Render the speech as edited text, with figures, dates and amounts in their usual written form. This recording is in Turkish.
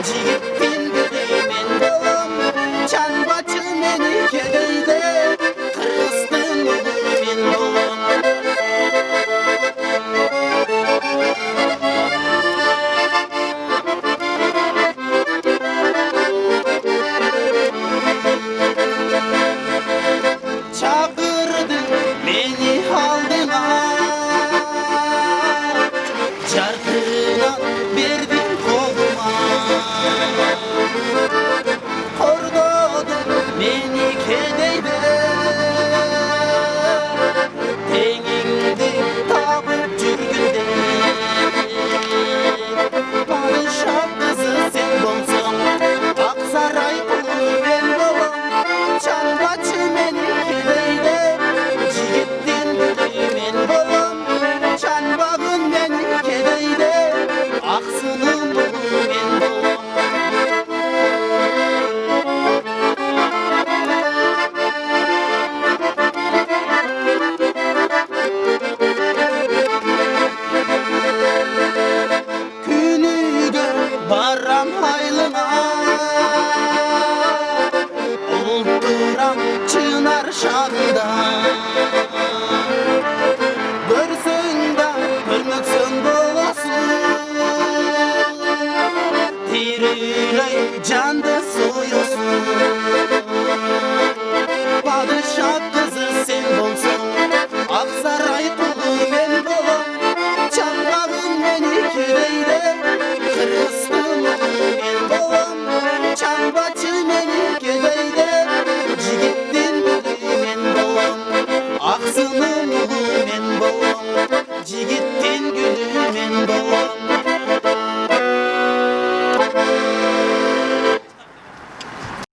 Jigittin men bolam, çanbaçı meni kedeyde, Kırgızstın men bolam. Çağırdın beni aldına, Jarkına verdin koluma. Kordodun beni kedeyde, Tengingdi tapıp жүрgünde. Padişah kızı sen bolsang, Aksaray kulu men bolam. Çanbaçı meni kedeyde, Jigittin men bolam. Çanbagın meni kedeyde, Aksının men bolam. Günüge baram haylına,